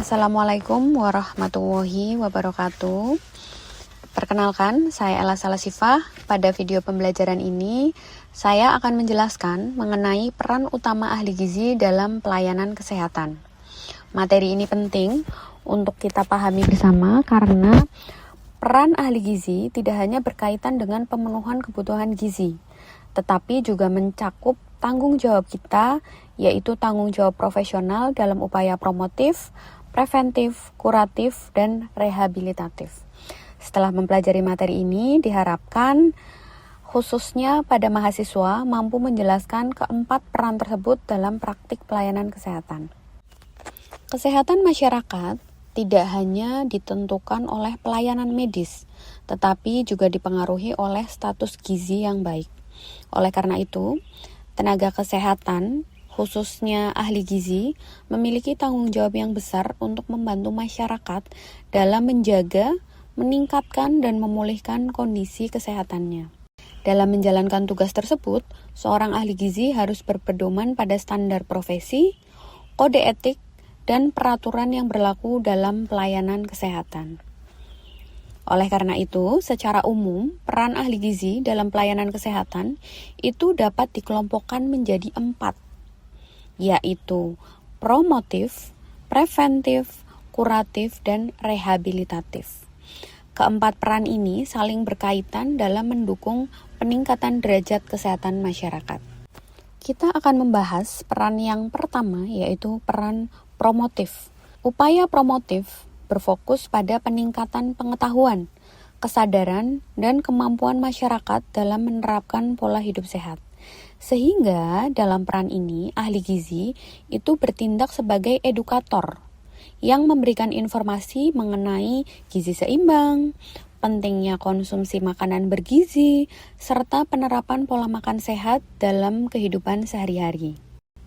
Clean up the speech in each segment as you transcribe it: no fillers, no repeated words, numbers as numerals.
Assalamualaikum warahmatullahi wabarakatuh. Perkenalkan, saya Ella Salasifah. Pada video pembelajaran ini, saya akan menjelaskan mengenai peran utama ahli gizi dalam pelayanan kesehatan. Materi ini penting untuk kita pahami bersama karena peran ahli gizi tidak hanya berkaitan dengan pemenuhan kebutuhan gizi, tetapi juga mencakup tanggung jawab kita, yaitu tanggung jawab profesional dalam upaya promotif, preventif, kuratif, dan rehabilitatif. Setelah mempelajari materi ini, diharapkan khususnya pada mahasiswa mampu menjelaskan keempat peran tersebut dalam praktik pelayanan kesehatan. Kesehatan masyarakat tidak hanya ditentukan oleh pelayanan medis, tetapi juga dipengaruhi oleh status gizi yang baik. Oleh karena itu, tenaga kesehatan khususnya ahli gizi, memiliki tanggung jawab yang besar untuk membantu masyarakat dalam menjaga, meningkatkan, dan memulihkan kondisi kesehatannya. Dalam menjalankan tugas tersebut, seorang ahli gizi harus berpedoman pada standar profesi, kode etik, dan peraturan yang berlaku dalam pelayanan kesehatan. Oleh karena itu, secara umum, peran ahli gizi dalam pelayanan kesehatan itu dapat dikelompokkan menjadi 4, yaitu promotif, preventif, kuratif, dan rehabilitatif. Keempat peran ini saling berkaitan dalam mendukung peningkatan derajat kesehatan masyarakat. Kita akan membahas peran yang pertama, yaitu peran promotif. Upaya promotif berfokus pada peningkatan pengetahuan, kesadaran, dan kemampuan masyarakat dalam menerapkan pola hidup sehat. Sehingga dalam peran ini, ahli gizi itu bertindak sebagai edukator yang memberikan informasi mengenai gizi seimbang, pentingnya konsumsi makanan bergizi, serta penerapan pola makan sehat dalam kehidupan sehari-hari.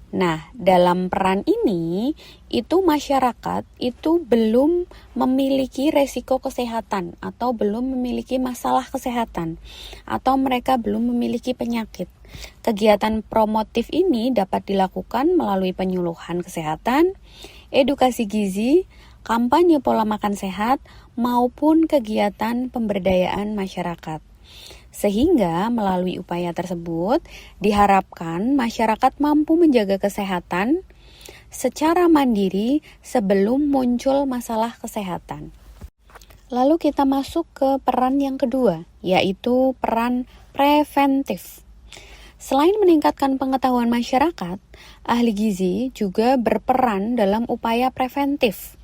Nah, dalam peran ini, itu masyarakat itu belum memiliki resiko kesehatan atau belum memiliki masalah kesehatan atau mereka belum memiliki penyakit. Kegiatan promotif ini dapat dilakukan melalui penyuluhan kesehatan, edukasi gizi, kampanye pola makan sehat, maupun kegiatan pemberdayaan masyarakat. Sehingga melalui upaya tersebut diharapkan masyarakat mampu menjaga kesehatan secara mandiri sebelum muncul masalah kesehatan. Lalu kita masuk ke peran yang kedua, yaitu peran preventif. Selain meningkatkan pengetahuan masyarakat, ahli gizi juga berperan dalam upaya preventif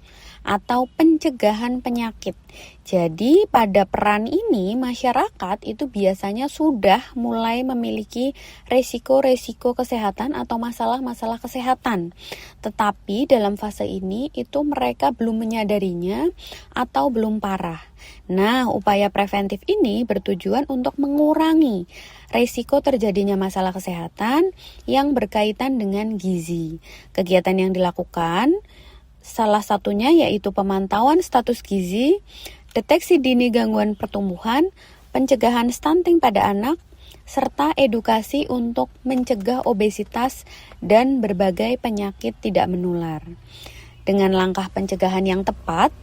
atau pencegahan penyakit. Jadi pada peran ini masyarakat itu biasanya sudah mulai memiliki resiko-resiko kesehatan atau masalah-masalah kesehatan. Tetapi dalam fase ini itu mereka belum menyadarinya atau belum parah. Nah, upaya preventif ini bertujuan untuk mengurangi resiko terjadinya masalah kesehatan yang berkaitan dengan gizi. Kegiatan yang dilakukan salah satunya yaitu pemantauan status gizi, deteksi dini gangguan pertumbuhan, pencegahan stunting pada anak, serta edukasi untuk mencegah obesitas dan berbagai penyakit tidak menular. Dengan langkah pencegahan yang tepat,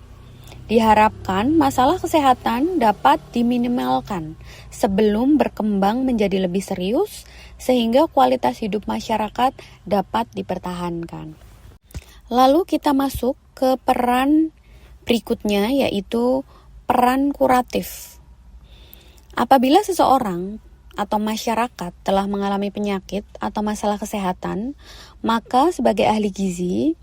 diharapkan masalah kesehatan dapat diminimalkan sebelum berkembang menjadi lebih serius sehingga kualitas hidup masyarakat dapat dipertahankan. Lalu kita masuk ke peran berikutnya, yaitu peran kuratif. Apabila seseorang atau masyarakat telah mengalami penyakit atau masalah kesehatan, maka sebagai ahli gizi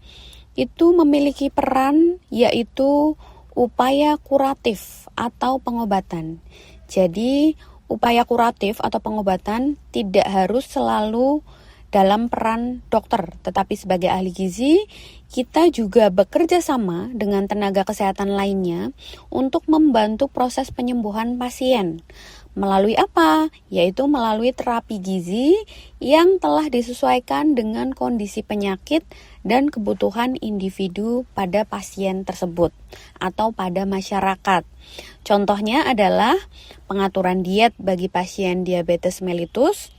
itu memiliki peran yaitu upaya kuratif atau pengobatan. Jadi upaya kuratif atau pengobatan tidak harus selalu dalam peran dokter, tetapi sebagai ahli gizi, kita juga bekerja sama dengan tenaga kesehatan lainnya untuk membantu proses penyembuhan pasien. Melalui apa? Yaitu melalui terapi gizi yang telah disesuaikan dengan kondisi penyakit dan kebutuhan individu pada pasien tersebut atau pada masyarakat. Contohnya adalah pengaturan diet bagi pasien diabetes mellitus,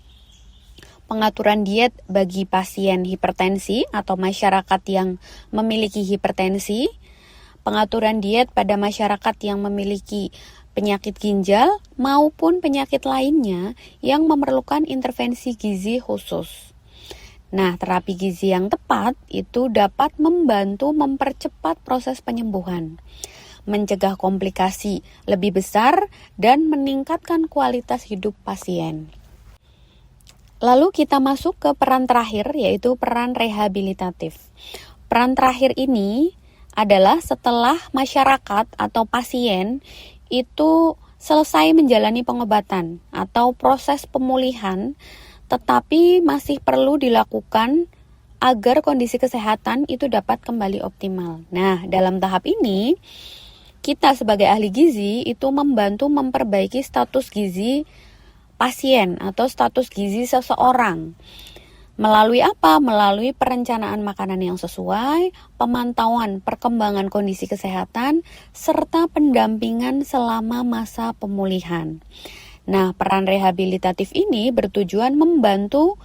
pengaturan diet bagi pasien hipertensi atau masyarakat yang memiliki hipertensi, pengaturan diet pada masyarakat yang memiliki penyakit ginjal maupun penyakit lainnya yang memerlukan intervensi gizi khusus. Nah, terapi gizi yang tepat itu dapat membantu mempercepat proses penyembuhan, mencegah komplikasi lebih besar, dan meningkatkan kualitas hidup pasien. Lalu kita masuk ke peran terakhir, yaitu peran rehabilitatif. Peran terakhir ini adalah setelah masyarakat atau pasien itu selesai menjalani pengobatan atau proses pemulihan, tetapi masih perlu dilakukan agar kondisi kesehatan itu dapat kembali optimal. Nah, dalam tahap ini, kita sebagai ahli gizi itu membantu memperbaiki status gizi pasien atau status gizi seseorang. Melalui apa? Melalui perencanaan makanan yang sesuai, pemantauan perkembangan kondisi kesehatan, serta pendampingan selama masa pemulihan. Nah, peran rehabilitatif ini bertujuan membantu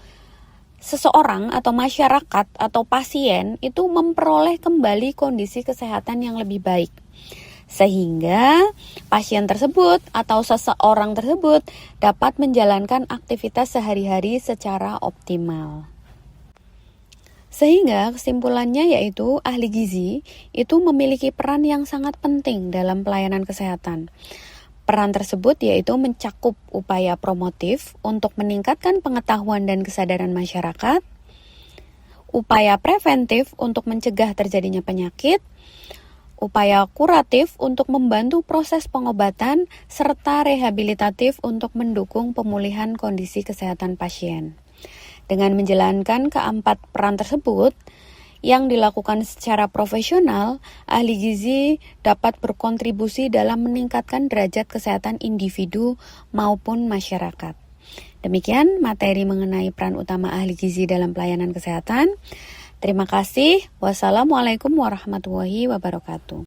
seseorang atau masyarakat atau pasien itu memperoleh kembali kondisi kesehatan yang lebih baik. Sehingga pasien tersebut atau seseorang tersebut dapat menjalankan aktivitas sehari-hari secara optimal. Sehingga kesimpulannya yaitu ahli gizi itu memiliki peran yang sangat penting dalam pelayanan kesehatan. Peran tersebut yaitu mencakup upaya promotif untuk meningkatkan pengetahuan dan kesadaran masyarakat, upaya preventif untuk mencegah terjadinya penyakit, upaya kuratif untuk membantu proses pengobatan, serta rehabilitatif untuk mendukung pemulihan kondisi kesehatan pasien. Dengan menjalankan keempat peran tersebut yang dilakukan secara profesional, ahli gizi dapat berkontribusi dalam meningkatkan derajat kesehatan individu maupun masyarakat. Demikian materi mengenai peran utama ahli gizi dalam pelayanan kesehatan. Terima kasih. Wassalamualaikum warahmatullahi wabarakatuh.